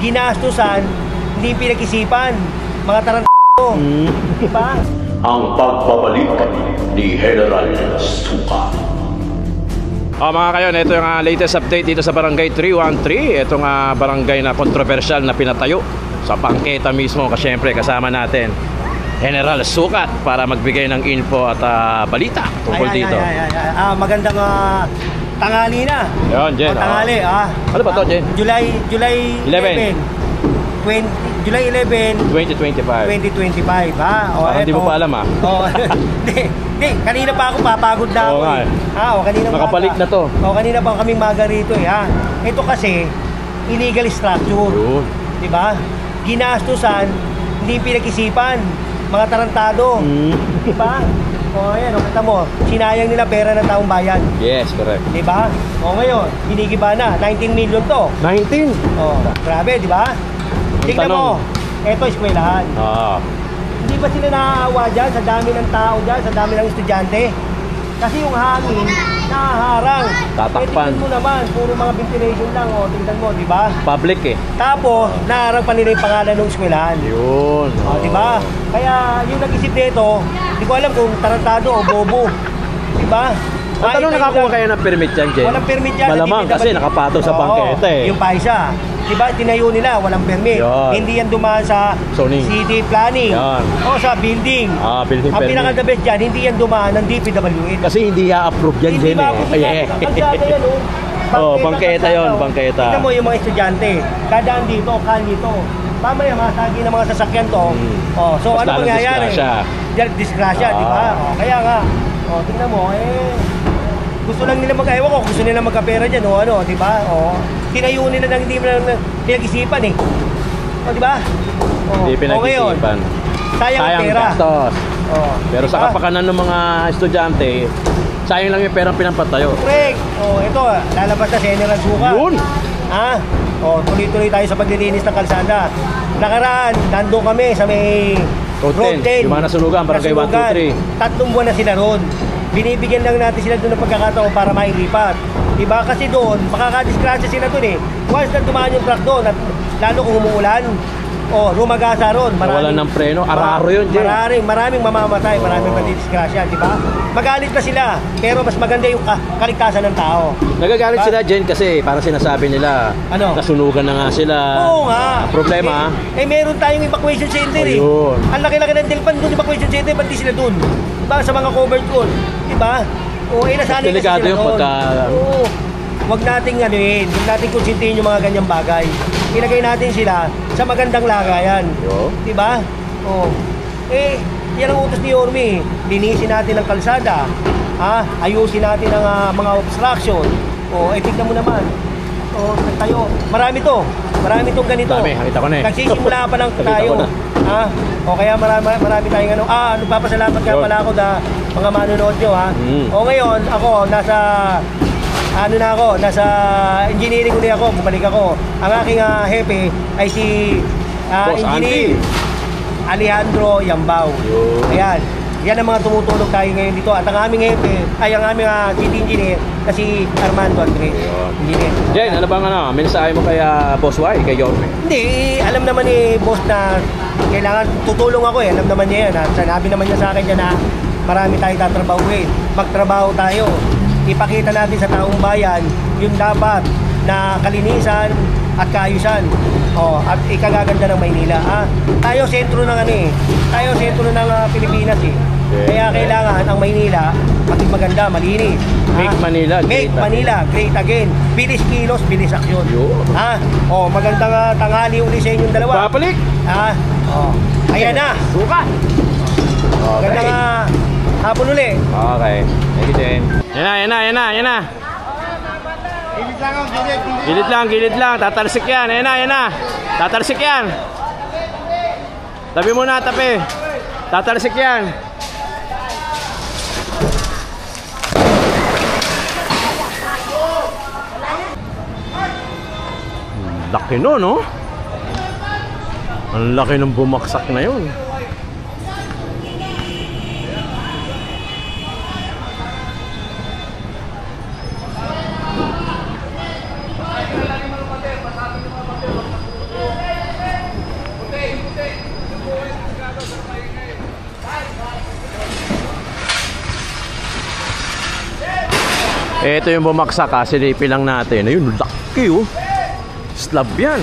ginastusan, hindi pinag-isipan. Mga tarantado. Diba? Ang pagbabalik ni General Suka. Mga kayon, ito yung latest update dito sa Barangay 313. Itong barangay na kontrobersyal na pinatayo sa Bangketa mismo. Kasi syempre kasama natin General Sukat para magbigay ng info at balita tungkol dito. Magandang tanghali na. Yun, Jen. Tanghali. Ano ba to, Jen? July 11. July 11, 2025. 2025, ha? Parang hindi mo pa alam, ha? Hindi, kanina pa ako papagod na ako. Kanina nakabalik na to. Kanina pa kaming maga rito, ha? Ito kasi, illegal structure. Yun. Diba? Ginastusan, hindi pinag-isipan. Mga tarantado. Diba? Ayan, kita mo, sinayang nila pera ng taong bayan. Yes, correct. Diba? Ngayon, ginigiba na, 19 million to. 19? Grabe, diba? Tingnan mo, eto eskwelahan. Hindi ba sila naaawa dyan sa dami ng tao dyan, sa dami ng estudyante? Kasi yung hangin, nahaharang. Tatakpan. Tingnan mo naman, puro mga ventilation lang, tingnan mo, di ba? Public Tapos, naharang pa nila yung pangalan ng eskwelahan. Yun. Di ba? Kaya yung nag-isip nito, hindi ko alam kung tarantado o bobo. Di ba? Ang tanong, nakakuha kayo ng permit dyan, Jen? Walang permit dyan. Malamang kasi nakapatol sa bangketa Yung paisa. Diba, tinayo nila, walang permit. Hindi yan dumaan sa zoning, city planning. O sa building. Building ang pinaka-the best dyan, hindi yan dumaan ng DPWH. Kasi hindi i-approve yan, Jen. Hindi yan, bangketa yun, bangketa. Tignan mo yung mga estudyante, kadaan dito, kanito. Mamaya masagi ng mga sasakyan to. So ano mangyayari? Disgrasya, di ba? Kaya nga, tignan mo, gusto lang nila mag-ayaw ko, gusto nila magkapera dyan, di ba? Tinayo nila nang hindi nila pinag-isipan, di ba? Hindi pinag-isipan. Sayang pera. Gastos. Pero sa kapakanan ng mga estudyante, sayang lang yung perang pinampatayo. Correct. Ito, lalabas na si General Suka. Yun! Tuloy-tuloy tayo sa paglilinis ng kalsada. Nakaraan, nandun kami sa may Road 10. Yung mga nasunugan, barangay 123. 3 buwan na sila roon. Binibigyan lang natin sila doon ng pagkakataon para mailipat. Diba? Kasi doon, makakadiskrasya sila doon Once na dumaan yung truck doon, at lalo kung umuulan, rumagasa roon. Wala ng preno, araro yun, Jen. Maraming mamamatay, maraming madidiskrasya, diba? Magalit na sila, pero mas maganda yung kaligtasan ng tao. Nagagalit sila, Jen, kasi parang sinasabi nila, nasunugan na nga sila. Oo nga. Problema, meron tayong evacuation center Ang laki-laki ng Delpan doon, evacuation center, ba't di sila doon? Diba? Sa mga covered road, diba? Nasanay kasi sila doon. Huwag nating huwag nating konsintihin yung mga ganyang bagay. Ilagay natin sila sa magandang lagayan. Diba? Yan ang utos ni Yorme. Linisin natin ang kalsada. Ayusin natin ang mga obstruction. Tignan mo naman. Tayo. Marami itong ganito. Nakita ko na Nagsisimula pa lang tayo. Kaya marami tayong nagpapasalamat nga pala ako na mga manonood nyo ngayon ako nasa engineering uli ako, bumalik ako. Ang aking hepe ay si Engineer Alejandro Yambao. Ayan. Yan ang mga tumutulong tayo ngayon dito. At ang aming hepe ay ang aming city engineer na si Armando Andres. Jen, ano bang mensahe mo kay Boss Y, kay Yorme? Hindi, alam naman ni Boss na kailangan tutulong ako Alam naman niya yan. Sanabi naman niya sa akin dyan na marami tayong tatrabahuin. Magtrabaho tayo. Ipakita natin sa taong bayan yung dapat na kalinisan at kaayusan. At ikagaganda ng Maynila. Tayo sentro ng tayo sentro ng Pilipinas Kaya kailangan ang Maynila maging maganda, malinis. Make Manila great again. Bilis kilos, bilis aksyon. Magandang tanghali uli sa inyong dalawa. Papalik! Ayan na. Sukat! Magandang hapon uli. Okay. Thank you, Jen. Yan na. Gilid lang. Tatalsik yan. Ayan na. Tatalsik yan. Tabi muna, tabi. Tatalsik yan. Laki no? Ang laki ng bumaksak na yun. Ito yung bumaksak ha, silipin lang natin. Ayun, laki oh. Slab yan.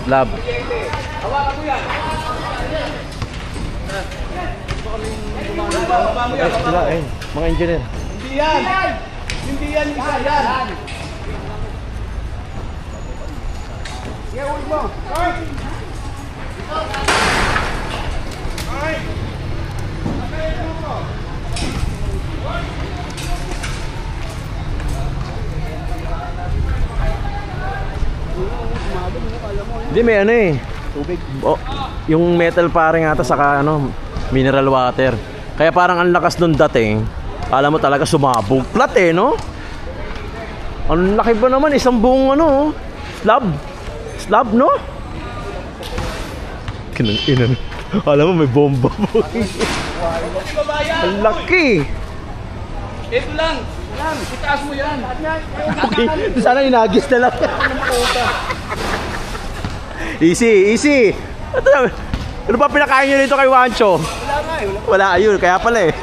Slab. Sila mga engineer. Hindi yan isa yan. Hindi, may ano eh. Tubig. Oh, yung metal paring ata saka ano, mineral water. Kaya parang ang lakas nung dating. Alam mo talaga sumabog. Flat eh, no? Ang laki ba naman, isang buong ano, slab. Slab, no? Kinang ina. Alam mo may bomba po. Ang laki. Ito lang. Yan, itaas mo yan. Okay, sana inagis na lang. Easy, easy. Ano ba pinakain nyo dito kay Wancho? Wala nga eh. Wala, ayun, kaya pala eh.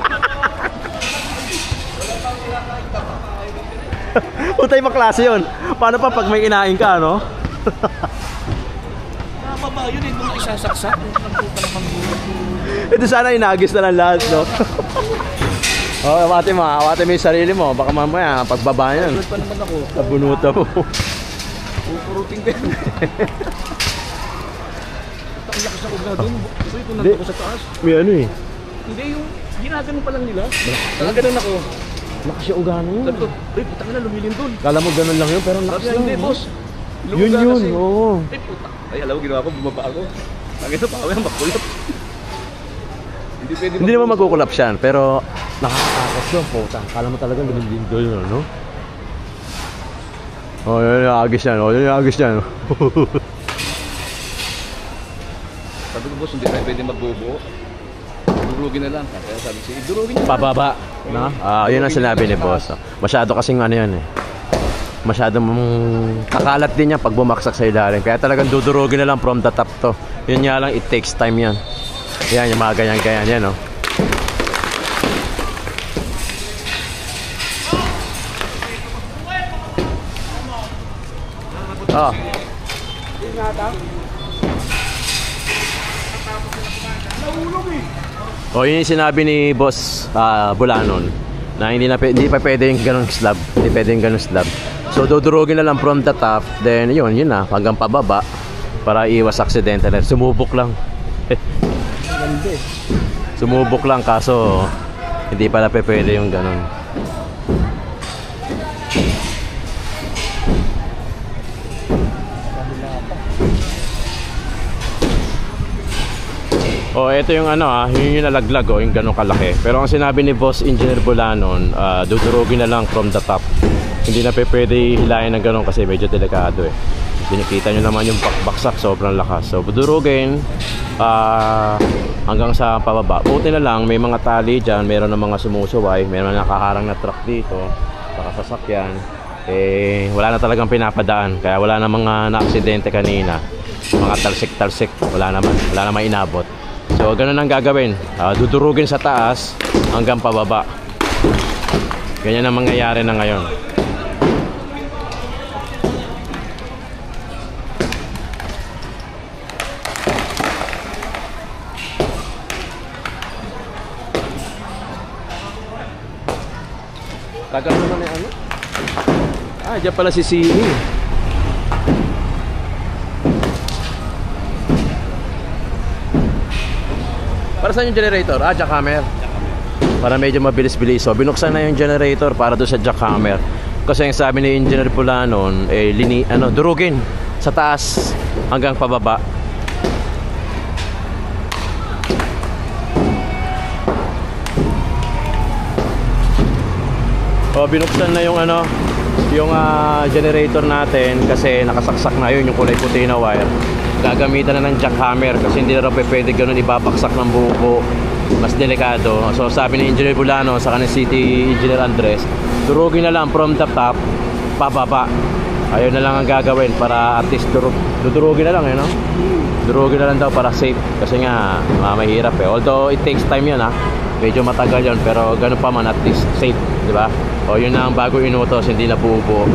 Utay maklase yun. Paano pa pag may inain ka, no? Baba yun eh, doon isasaksak. Ito sana inagis na lang lahat, no? Oh, awate mo yung sarili mo. Baka mamaya, pagbaba yan. Tulad pa naman ako. Nabunuta mo. Pupuruting ko yan. Ang lakas na uga doon. Ito yung Hindi. nandun ko sa taas. May ano eh. Hindi yung ginagano pa lang nila. Nakaganon ako. Lakas yung ugano yun. Sabi ko, ay putang na lumilin doon. Kala mo ganun lang yun, pero ang lakas Sabi niya, lang. hindi no? boss. Yun Lumaga yun, kasi. oo. Ay puta. Ay alam mo ginawa ko, bumaba ako. Nakita pa ako yan, makulap. Hindi pwede Hindi naman magkukulap yan, pero nakakatakot yun, puta. Kala mo talagang lumilindo yun, no? Oh, yun yung agis yan, oh, yun yung agis yan. Sabi ko boss, hindi tayo pwede magbubuo. Durugin na lang. Kaya sabi ko, durugin na lang. Pababa, no? Yun ang sinabi ni boss. Masyado kasing ano yan eh. Masyadong kakalat din yan pag bumaksak sa ilalim. Kaya talagang dudurugin na lang from the top to. Yun nga lang, it takes time yan. Yan, yung mga ganyan-ganyan yan, no? Oh. Oh, yun yung sinabi ni Boss Bulanon na hindi pa pwede yung ganong slab. Hindi pwede yung ganong slab. So dudurugin na lang from the top. Then yun na hanggang pababa para iwas aksidente. Sumubok lang. Sumubok lang kaso hindi pala pwede yung ganon. Oh, ito yung ano yun yung nalaglag yung ganong kalaki. Pero ang sinabi ni Boss Engineer Bulanon, dudurugin na lang from the top. Hindi na pwede hilahin ng ganon kasi medyo delikado eh. Nakita nyo naman yung baksak, sobrang lakas. So dudurugin hanggang sa pababa. Buti na lang may mga tali dyan, meron ng mga sumusuway, meron nakaharang na truck dito, saka sasakyan. Wala na talagang pinapadaan, kaya wala na mga na-aksidente kanina. Mga talsik-talsik, wala naman inabot. So ganun ang gagawin, dudurugin sa taas hanggang pababa. Ganyan ang mangyayari na ngayon. Tagal naman na ano? Diyan pala si Sini. Para saan yung generator? Jackhammer. Para medyo mabilis-bilis. So binuksan na yung generator para doon sa jackhammer. Kasi yung sabi ni Engineer Bulanon, durugin sa taas hanggang pababa. Binuksan na yung generator natin kasi nakasaksak na yun yung kulay puti na wire. Gagamitan na ng jackhammer kasi hindi na rin pwede ganun ibabaksak ng buo. Mas delikado. So sabi ni Engineer Bulano sa kanin City Engineer Andres, durugin na lang from the top pababa. Ayun na lang ang gagawin para at least dudurugin na lang no? Durugin na lang daw para safe kasi nga mahirap Although it takes time yan Medyo matagal yon pero ganun pa man at least safe, di ba? O yun na ang bago inutos, hindi na buo-buo.